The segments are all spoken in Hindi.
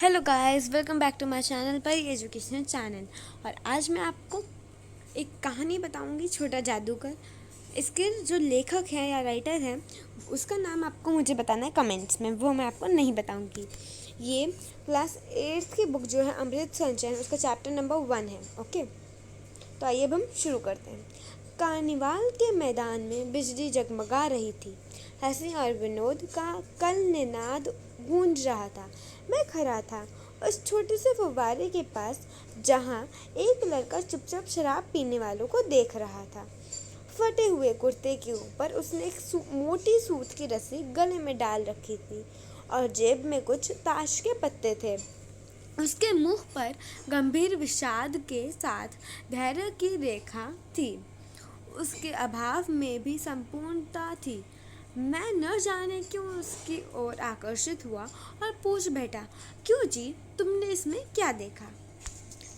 Hello guys, welcome back to my channel Pari educational channel. और आज मैं आपको एक कहानी बताऊंगी, छोटा जादूगर। इसके जो लेखक हैं या राइटर हैं, उसका नाम आपको मुझे बताना है कमेंट्स में, वो मैं आपको नहीं बताऊंगी। ये क्लास 8th की बुक जो है अमृत संचयन, उसका चैप्टर नंबर 1 है। ओके, तो आइए अब हम शुरू करते हैं। कार्निवाल के मैदान में बिजली जगमगा रही थी। हंसी और विनोद का कल निनाद गूंज रहा था। मैं खड़ा था उस छोटे से फव्वारे के पास, जहाँ एक लड़का चुपचाप शराब पीने वालों को देख रहा था। फटे हुए कुर्ते के ऊपर उसने एक मोटी सूत की रस्सी गले में डाल रखी थी और जेब में कुछ ताश के पत्ते थे। उसके मुख पर गंभीर विषाद के साथ धैर्य की रेखा थी। उसके अभाव में भी संपूर्णता थी। मैं न जाने क्यों उसकी ओर आकर्षित हुआ और पूछ बैठा, क्यों जी, तुमने इसमें क्या देखा?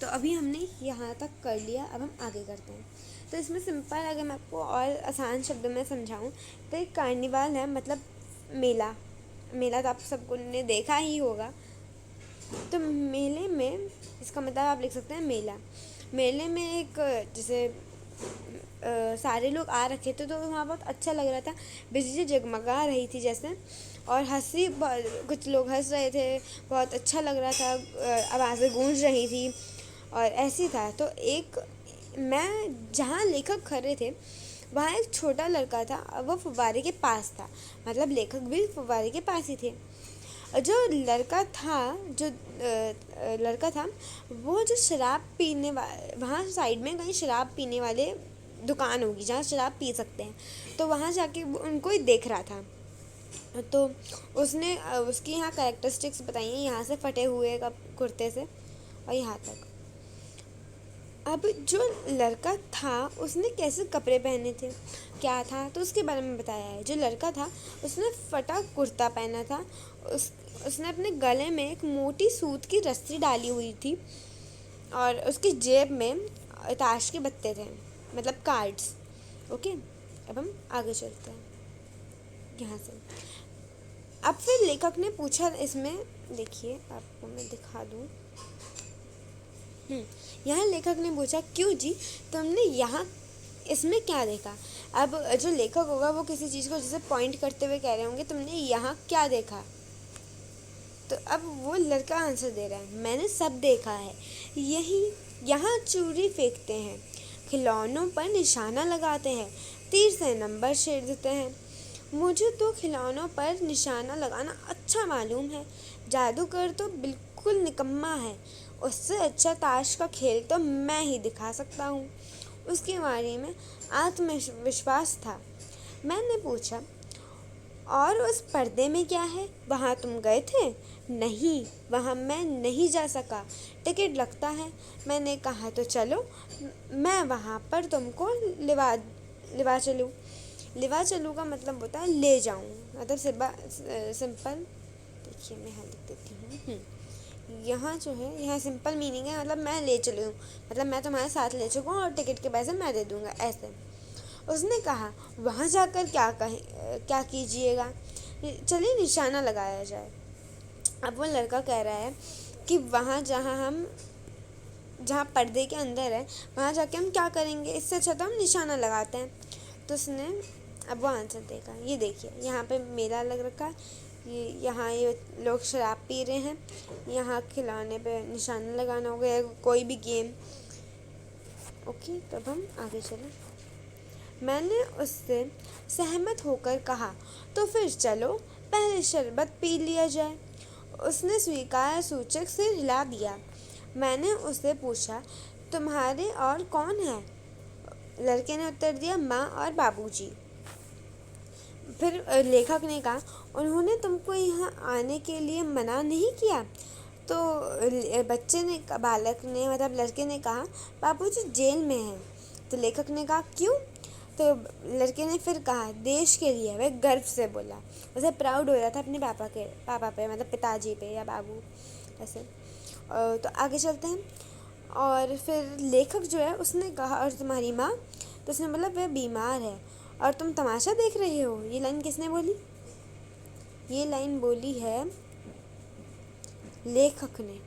तो अभी हमने यहाँ तक कर लिया, अब हम आगे करते हैं। तो इसमें सिंपल, अगर मैं आपको और आसान शब्दों में समझाऊँ तो एक कार्निवाल है, मतलब मेला। मेला तो आप सबको ने देखा ही होगा। तो मेले में, इसका मतलब आप लिख सकते हैं मेला। मेले में एक जैसे सारे लोग आ रखे थे, तो वहाँ बहुत अच्छा लग रहा था। बिजली जगमगा रही थी जैसे, और कुछ लोग हंस रहे थे, बहुत अच्छा लग रहा था, आवाज़ें गूंज रही थी और ऐसी था। तो एक मैं जहाँ लेखक खड़े थे, वहाँ एक छोटा लड़का था, वो फव्वारे के पास था। मतलब लेखक भी फव्वारे के पास ही थे। जो लड़का था जो लड़का था वो जो शराब पीने वहाँ साइड में कहीं शराब पीने वाले दुकान होगी जहाँ शराब पी सकते हैं, तो वहाँ जाके उनको ही देख रहा था। तो उसने उसकी यहाँ कैरेक्टरिस्टिक्स बताई हैं, यहाँ से फटे हुए कुर्ते से और यहाँ तक। अब जो लड़का था उसने कैसे कपड़े पहने थे, क्या था, तो उसके बारे में बताया है। जो लड़का था उसने फटा कुर्ता पहना था। उसने अपने गले में एक मोटी सूत की रस्सी डाली हुई थी और उसकी जेब में ताश के पत्ते थे, मतलब कार्ड्स। ओके, अब हम आगे चलते हैं यहाँ से। अब फिर लेखक ने पूछा, इसमें देखिए आपको मैं दिखा दूँ। यहाँ लेखक ने पूछा, क्यों जी, तुमने यहाँ इसमें क्या देखा? अब जो लेखक होगा वो किसी चीज़ को जैसे पॉइंट करते हुए कह रहे होंगे, तुमने यहाँ क्या देखा? तो अब वो लड़का आंसर दे रहा है, मैंने सब देखा है। यही यहाँ चूड़ी फेंकते हैं, खिलौनों पर निशाना लगाते हैं, तीर से नंबर छेड़ देते हैं। मुझे तो खिलौनों पर निशाना लगाना अच्छा मालूम है। जादूगर तो बिल्कुल निकम्मा है। उससे अच्छा ताश का खेल तो मैं ही दिखा सकता हूँ। उसके बारे में आत्मविश्वास था। मैंने पूछा, और उस पर्दे में क्या है? वहाँ तुम गए थे? नहीं, वहाँ मैं नहीं जा सका, टिकट लगता है। मैंने कहा, तो चलो, मैं वहाँ पर तुमको लिवा लिवा चलूँ। लिवा चलूँ का मतलब होता है ले जाऊँ, मतलब सिंपल। देखिए मैं यहाँ लिख देती हूँ। यहाँ जो है, यहाँ सिंपल मीनिंग है, मतलब मैं ले चलूँ, मतलब मैं तुम्हारे साथ ले चलूँ और टिकट के पैसे मैं दे दूँगा, ऐसे। उसने कहा, वहाँ जाकर क्या कीजिएगा? चलिए निशाना लगाया जाए। अब वो लड़का कह रहा है कि वहाँ जहाँ पर्दे के अंदर है, वहाँ जाके हम क्या करेंगे, इससे अच्छा तो हम निशाना लगाते हैं। तो उसने अब वो आंसर देगा, ये देखिए यहाँ पे मेला लग रखा है, यहाँ ये लोग शराब पी रहे हैं, यहाँ खिलौने पे निशाना लगाना होगा, या कोई भी गेम। ओके, तब हम आगे चलें। मैंने उससे सहमत होकर कहा, तो फिर चलो पहले शरबत पी लिया जाए। उसने स्वीकार सूचक सिर हिला दिया। मैंने उससे पूछा, तुम्हारे और कौन है? लड़के ने उत्तर दिया, माँ और बाबूजी। फिर लेखक ने कहा, उन्होंने तुमको यहाँ आने के लिए मना नहीं किया? तो बालक ने, मतलब लड़के ने कहा, बाबूजी जेल में हैं। तो लेखक ने कहा, क्यों? तो लड़के ने फिर कहा, देश के लिए। वह गर्व से बोला, उसे प्राउड हो रहा था अपने पापा पे, मतलब पिताजी पे या बाबू, ऐसे। तो आगे चलते हैं। और फिर लेखक जो है उसने कहा, और तुम्हारी माँ? तो उसने बोला, वह बीमार है और तुम तमाशा देख रहे हो। ये लाइन किसने बोली? ये लाइन बोली है लेखक ने।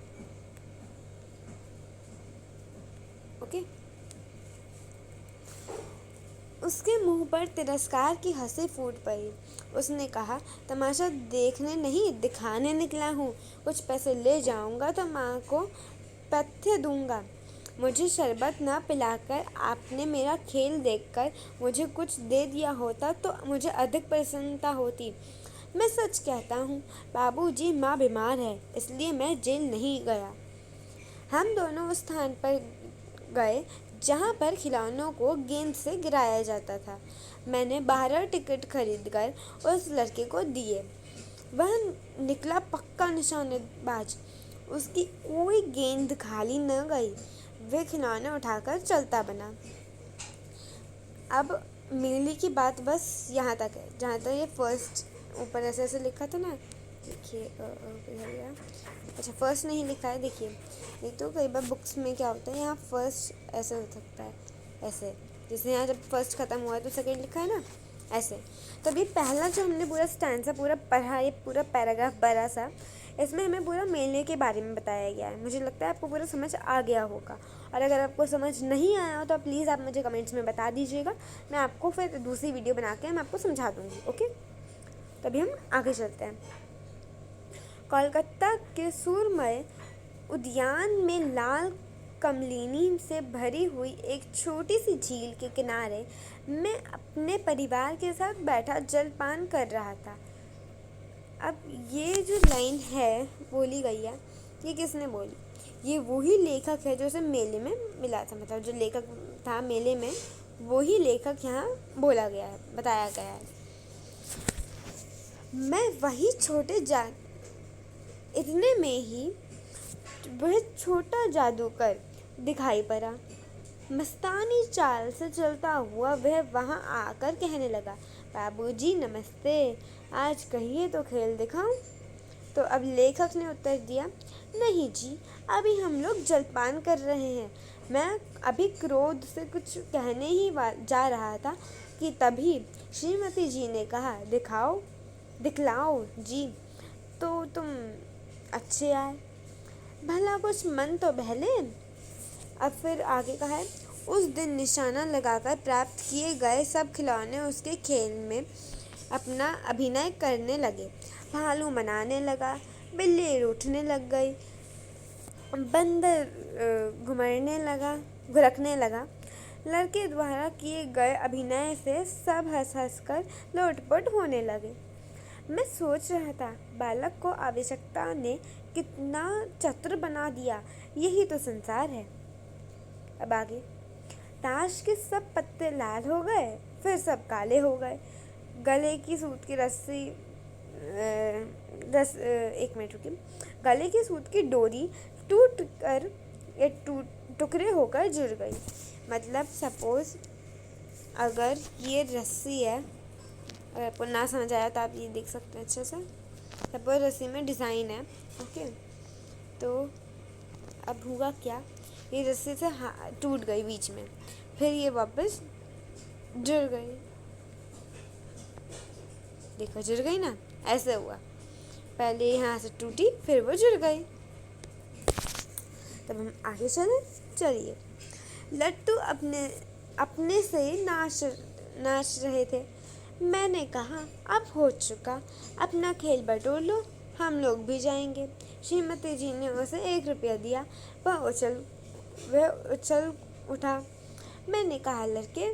ओके। उसके मुंह पर तिरस्कार की हंसी फूट पड़ी। उसने कहा, तमाशा देखने नहीं दिखाने निकला हूँ। कुछ पैसे ले जाऊंगा तो माँ को पथ्य दूंगा। मुझे शरबत न पिलाकर आपने मेरा खेल देखकर मुझे कुछ दे दिया होता तो मुझे अधिक प्रसन्नता होती। मैं सच कहता हूँ बाबूजी, माँ बीमार है इसलिए मैं जेल नहीं गया। हम दोनों उस स्थान पर गए जहाँ पर खिलौनों को गेंद से गिराया जाता था। मैंने 12 टिकट खरीदकर उस लड़के को दिए। वह निकला पक्का निशानेबाज। उसकी कोई गेंद खाली न गई। वह खिलौने उठाकर चलता बना। अब मेले की बात बस यहाँ तक है, जहाँ तक ये फर्स्ट ऊपर ऐसे ऐसे लिखा था ना, देखिए अच्छा फर्स्ट नहीं लिखा है, देखिए नहीं तो कई बार बुक्स में क्या होता है यहाँ फर्स्ट ऐसे हो सकता है, ऐसे जैसे यहाँ जब फर्स्ट ख़त्म हुआ है तो सेकंड लिखा है ना, ऐसे। तो अभी पहला जो हमने पूरा स्टैंजा पूरा पढ़ा, ये पूरा पैराग्राफ बड़ा सा, इसमें हमें पूरा मेले के बारे में बताया गया है। मुझे लगता है आपको पूरा समझ आ गया होगा, और अगर आपको समझ नहीं आया हो तो प्लीज़ आप मुझे कमेंट्स में बता दीजिएगा। मैं आपको फिर दूसरी वीडियो बना के मैं आपको समझा दूँगी। ओके, तभी हम आगे चलते हैं। कोलकाता के सुरमय उद्यान में लाल कमलिनी से भरी हुई एक छोटी सी झील के किनारे मैं अपने परिवार के साथ बैठा जलपान कर रहा था। अब ये जो लाइन है बोली गई है, ये किसने बोली? ये वही लेखक है जो उसे मेले में मिला था, मतलब जो लेखक था मेले में वही लेखक यहाँ बोला गया है, बताया गया है। मैं वही इतने में ही वह छोटा जादूगर दिखाई पड़ा। मस्तानी चाल से चलता हुआ वह वहां आकर कहने लगा, बाबूजी नमस्ते, आज कहिए तो खेल दिखाऊं? तो अब लेखक ने उत्तर दिया, नहीं जी, अभी हम लोग जलपान कर रहे हैं। मैं अभी क्रोध से कुछ कहने ही जा रहा था कि तभी श्रीमती जी ने कहा, दिखलाओ जी, तो तुम अच्छे आए, भला कुछ मन तो बहले। अब फिर आगे कहा है, उस दिन निशाना लगाकर प्राप्त किए गए सब खिलौने उसके खेल में अपना अभिनय करने लगे। भालू मनाने लगा, बिल्ली रूठने लग गई, बंदर घुरकने लगा। लड़के द्वारा किए गए अभिनय से सब हंस हंस कर लोटपोट होने लगे। मैं सोच रहा था, बालक को आवश्यकता ने कितना चतुर बना दिया, यही तो संसार है। अब आगे, ताश के सब पत्ते लाल हो गए, फिर सब काले हो गए। गले की सूत की रस्सी एक मिनट रुकिए, गले की सूत की डोरी टुकड़े होकर जुड़ गई। मतलब सपोज अगर ये रस्सी है, अगर आपको ना समझ आया तो आप ये देख सकते हैं अच्छे से। सपोज रस्सी में डिज़ाइन है, ओके, तो अब हुआ क्या, ये रस्सी से टूट गई बीच में, फिर ये वापस जुड़ गई। देखो जुड़ गई ना, ऐसे हुआ, पहले यहाँ से टूटी फिर वो जुड़ गई। तब हम आगे चलिए। लट्टू अपने से नाच रहे थे। मैंने कहा, अब हो चुका, अपना खेल बटोर लो, हम लोग भी जाएंगे। श्रीमती जी ने उसे 1 रुपया दिया। वह उछल उठा। मैंने कहा, लड़के,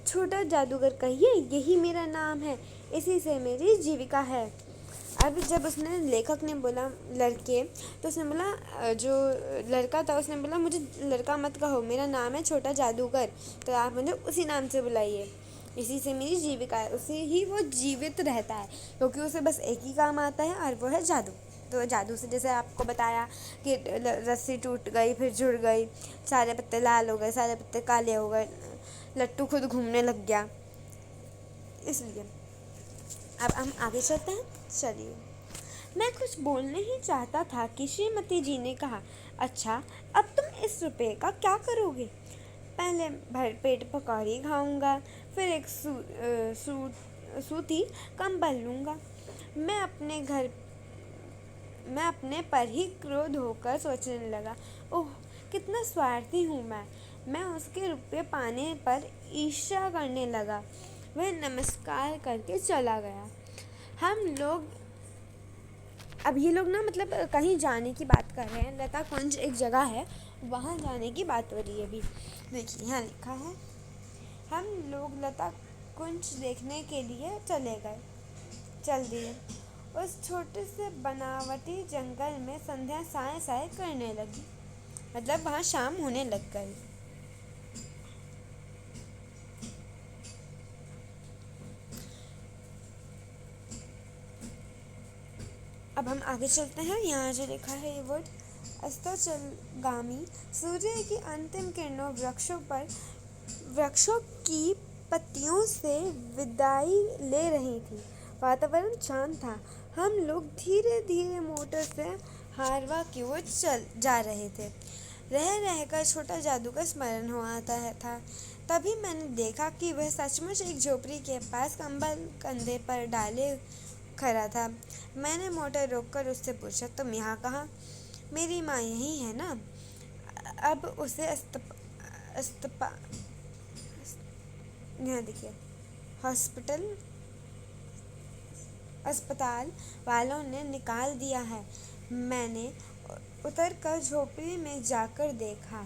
छोटा जादूगर कहिए, यही मेरा नाम है, इसी से मेरी जीविका है। अब जब उसने लेखक ने बोला लड़के, तो उसने बोला, जो लड़का था उसने बोला, मुझे लड़का मत कहो, मेरा नाम है छोटा जादूगर, तो आप मुझे उसी नाम से बुलाइए, इसी से मेरी जीविका है। उसे ही वो जीवित रहता है, क्योंकि उसे बस एक ही काम आता है और वो है जादू। तो जादू से, जैसे आपको बताया कि रस्सी टूट गई फिर जुड़ गई, सारे पत्ते लाल हो गए, सारे पत्ते काले हो गए, लट्टू खुद घूमने लग गया, इसलिए। अब हम आगे चलते हैं, चलिए। मैं कुछ बोलने ही चाहता था कि श्रीमती जी ने कहा, अच्छा, अब तुम इस रुपये का क्या करोगे? पहले भरपेट पकौड़ी खाऊंगा, फिर एक सूती कंबल लूँगा। मैं मैं अपने पर ही क्रोध होकर सोचने लगा, ओह कितना स्वार्थी हूँ मैं उसके रुपये पाने पर ईर्ष्या करने लगा। वह नमस्कार करके चला गया। हम लोग अब ये लोग ना मतलब कहीं जाने की बात कर रहे हैं। लता कुंज एक जगह है, वहाँ जाने की बात हो रही है अभी। देखिए यहाँ लिखा है, हम लोग लता कुंज देखने के लिए चल दिए। उस छोटे से बनावटी जंगल में संध्या साए साए करने लगी, मतलब वहाँ शाम होने लग गई। अब हम आगे चलते हैं। यहाँ जो लिखा है ये वर्ड, अस्ताचलगामी सूर्य की अंतिम किरणों वृक्षों की पत्तियों से विदाई ले रही थी। वातावरण शांत था। हम लोग धीरे धीरे मोटर से हारवा की ओर चल जा रहे थे। रह रहकर छोटा जादू का स्मरण हो आता था। तभी मैंने देखा कि वह सचमुच एक झोपड़ी के पास कंबल कंधे पर डाले खड़ा था। मैंने मोटर रोककर उससे पूछा, तुम यहाँ कहाँ? मेरी माँ यही है ना? अब उसे यहाँ देखिए अस्पताल वालों ने निकाल दिया है। मैंने उतरकर झोपड़ी में जाकर देखा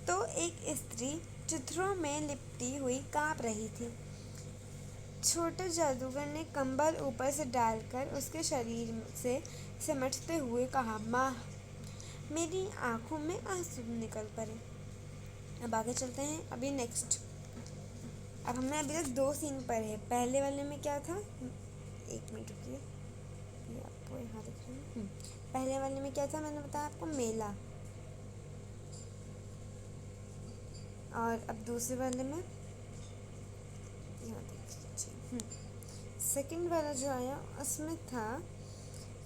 तो एक स्त्री चित्रों में लिपटी हुई काँप रही थी। छोटे जादूगर ने कंबल ऊपर से डालकर उसके शरीर से सिमटते हुए कहा, माँ। मेरी आंखों में आंसू निकल पड़े। अब आगे चलते हैं। अभी नेक्स्ट, अब हमने अभी तक 2 सीन पढ़े। पहले वाले में क्या था, 1 मिनट रुकिए, ये आपको यहाँ दिख रहा है। पहले वाले में क्या था, मैंने बताया आपको, मेला। और अब दूसरे वाले में यहाँ देख लीजिए। सेकंड वाला जो आया उसमें था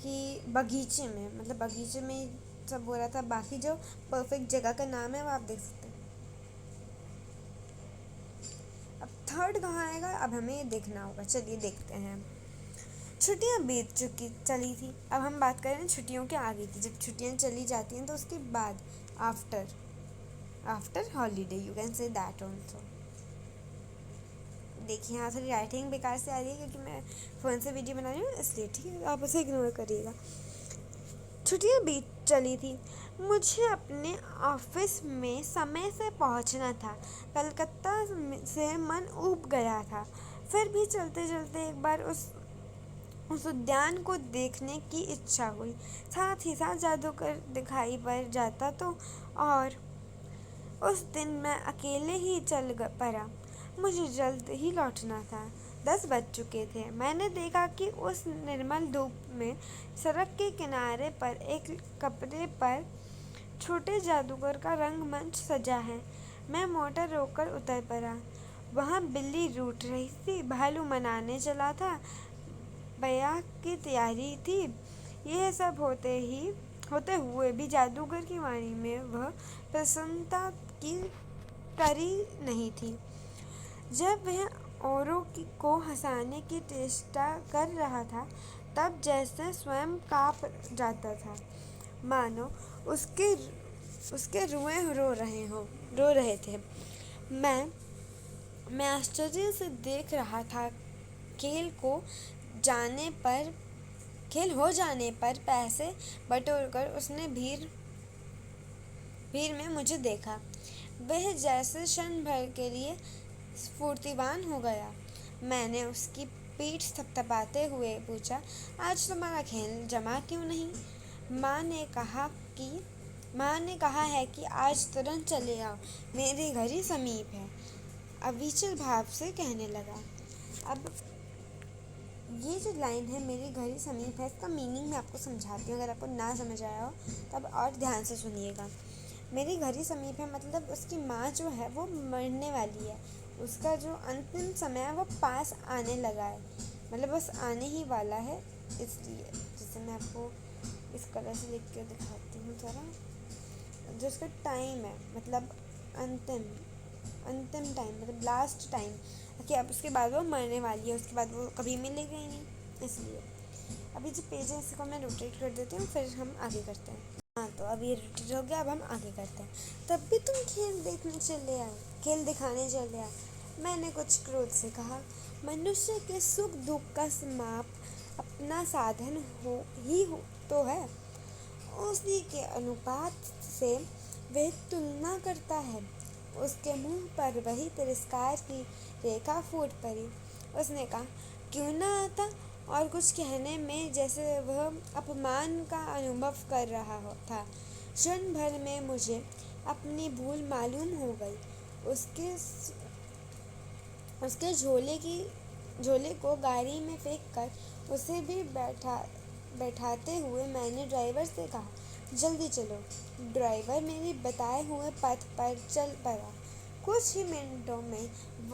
कि बगीचे में, मतलब बगीचे में सब हो रहा था। बाकी जो परफेक्ट जगह का नाम है वो आप देख सकते हैं। अब थर्ड कहाँ आएगा, अब हमें ये देखना होगा। चलिए देखते हैं। छुट्टियाँ बीत चली थी। अब हम बात करें छुट्टियों के आगे की। जब छुट्टियाँ चली जाती हैं तो उसके बाद after holiday, you can say that also. देखिए यहाँ थोड़ी राइटिंग बेकार से आ रही है क्योंकि मैं फ़ोन से वीडियो बना रही हूँ, इसलिए ठीक है, आप उसे इग्नोर करिएगा। छुट्टियाँ बीत चली थी। मुझे अपने ऑफिस में समय से पहुंचना था। कलकत्ता से मन ऊब गया था। फिर भी चलते चलते एक बार उस उद्यान को देखने की इच्छा हुई। साथ ही साथ जादूगर दिखाई पड़ जाता तो। और उस दिन मैं अकेले ही चल पड़ा। मुझे जल्द ही लौटना था। 10 बज चुके थे। मैंने देखा कि उस निर्मल धूप में सड़क के किनारे पर एक कपड़े पर छोटे जादूगर का रंगमंच सजा है। मैं मोटर रोककर उतर पड़ा। वहाँ बिल्ली रूठ रही थी, भालू मनाने चला था, ब्याह की तैयारी थी। यह सब होते हुए भी जादूगर की वाणी में वह प्रसन्नता की करी नहीं थी। जब वह औरों को हंसाने की चेष्टा कर रहा था तब जैसे स्वयं काँप जाता था, मानो उसके रुएं रो रहे थे। मैं आश्चर्य से देख रहा था। खेल हो जाने पर पैसे बटोरकर उसने भीड़ में मुझे देखा। वह जैसे क्षण भर के लिए स्फूर्तिवान हो गया। मैंने उसकी पीठ थपथपाते हुए पूछा, आज तुम्हारा खेल जमा क्यों नहीं? माँ ने कहा है कि आज तुरंत चले आओ, मेरे घर ही समीप है, अविचल भाव से कहने लगा। अब ये जो लाइन है, मेरे घर ही समीप है, इसका मीनिंग मैं आपको समझाती हूँ। अगर आपको ना समझ आया हो तब और ध्यान से सुनिएगा। मेरे घर ही समीप है मतलब उसकी माँ जो है वो मरने वाली है। उसका जो अंतिम समय है वो पास आने लगा है, मतलब बस आने ही वाला है। इसलिए जैसे मैं आपको इस कलर से लिख के दिखाती हूँ ज़रा, जो उसका टाइम है, मतलब अंतिम टाइम, मतलब लास्ट टाइम कि अब उसके बाद वो मरने वाली है, उसके बाद वो कभी मिलेगा ही नहीं, इसलिए। अभी जो पेज है इसको मैं रोटेट कर देती हूँ, फिर हम आगे करते हैं। हाँ, तो अब ये रोटेट हो गया, अब हम आगे करते हैं। तब भी तुम खेल देखने चले आए, खेल दिखाने चले आए। मैंने कुछ क्रोध से कहा, मनुष्य के सुख दुख का माप अपना साधन हो तो है, उसी के अनुपात से वह तुलना करता है। उसके मुंह पर वही तिरस्कार की रेखा फूट पड़ी। उसने कहा, क्यों ना आता, और कुछ कहने में जैसे वह अपमान का अनुभव कर रहा था। क्षण भर में मुझे अपनी भूल मालूम हो गई। उसके झोले को गाड़ी में फेंक कर उसे भी बैठाते हुए मैंने ड्राइवर से कहा, जल्दी चलो। ड्राइवर मेरे बताए हुए पथ पर चल पड़ा। कुछ ही मिनटों में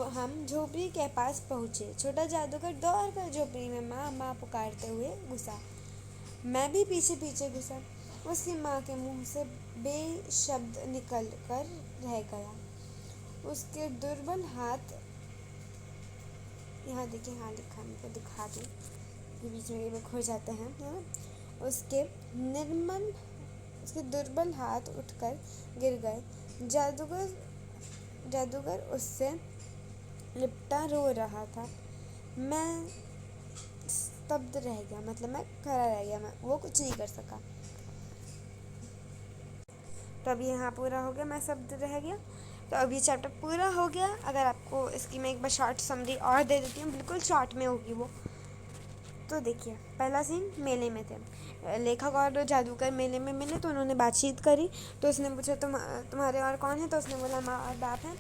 हम झोपड़ी के पास पहुँचे। छोटा जादूगर दौड़ कर झोपड़ी में माँ माँ पुकारते हुए घुसा। मैं भी पीछे पीछे घुसा। उसकी माँ के मुंह से बेशब्द निकल कर रह गया। उसके दुर्बल हाथ, यहाँ देखिए, हाँ लिखा, मैं दिखा दूँ, बीच में ये खो जाते हैं, है ना। उसके दुर्बल हाथ उठकर गिर गए। जादूगर उससे लिपटा रो रहा था। मैं स्तब्ध रह गया, मतलब मैं खड़ा रह गया, मैं वो कुछ नहीं कर सका। तो अभी यहाँ पूरा हो गया, मैं स्तब्ध रह गया। तो अब ये चैप्टर पूरा हो गया। अगर आपको इसकी मैं एक बार शॉर्ट समरी और दे देती हूँ, बिल्कुल शॉर्ट में होगी वो। तो देखिए, पहला सीन मेले में थे। लेखक और जादूगर मेले में मिले, तो उन्होंने बातचीत करी। तो उसने पूछा, तुम्हारे और कौन है? तो उसने बोला, माँ और बाप हैं।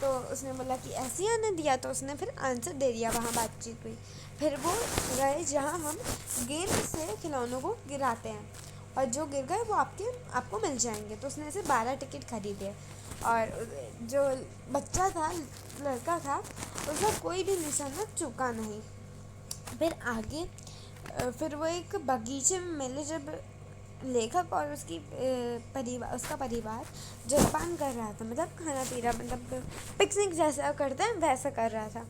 तो उसने बोला कि ऐसे ही आने दिया। तो उसने फिर आंसर दे दिया, वहाँ बातचीत हुई। फिर वो गए जहाँ हम गेंद से खिलौनों को गिराते हैं, और जो गिर गए वो आपको मिल जाएंगे। तो उसने ऐसे 12 टिकट खरीदे, और जो बच्चा था, लड़का था, उसका कोई भी निशाना चूका नहीं। फिर आगे फिर वो एक बगीचे में मिले, जब लेखक और उसका परिवार जलपान कर रहा था, मतलब खाना पी रहा, मतलब पिकनिक जैसा करते हैं वैसा कर रहा था।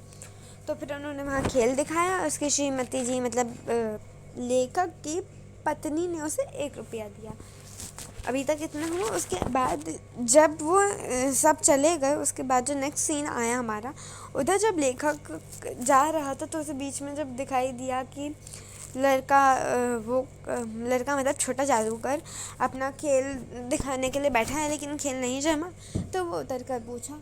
तो फिर उन्होंने वहाँ खेल दिखाया। उसकी श्रीमती जी, मतलब लेखक की पत्नी ने उसे 1 रुपया दिया। अभी तक इतना हुआ। उसके बाद जब वो सब चले गए, उसके बाद जो नेक्स्ट सीन आया हमारा, उधर जब लेखक जा रहा था, तो उसे बीच में जब दिखाई दिया कि लड़का मतलब छोटा जादूगर अपना खेल दिखाने के लिए बैठा है, लेकिन खेल नहीं जमा। तो वो उतर कर पूछा।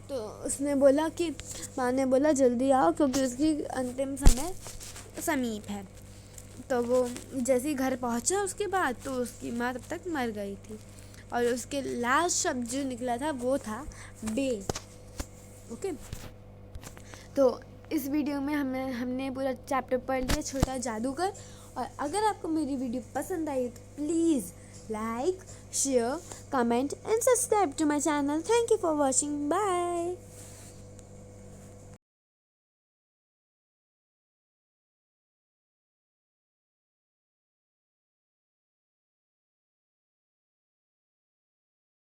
तो उसने बोला कि माँ ने बोला जल्दी आओ, क्योंकि उसकी अंतिम समय समीप है। तो वो जैसे ही घर पहुंचा, उसके बाद तो उसकी माँ तब तक मर गई थी, और उसके लास्ट शब्द जो निकला था वो था बे। ओके, तो इस वीडियो में हमने पूरा चैप्टर पढ़ लिया, छोटा जादूगर। और अगर आपको मेरी वीडियो पसंद आई तो please like, share, comment and subscribe to my channel. Thank you for watching, bye.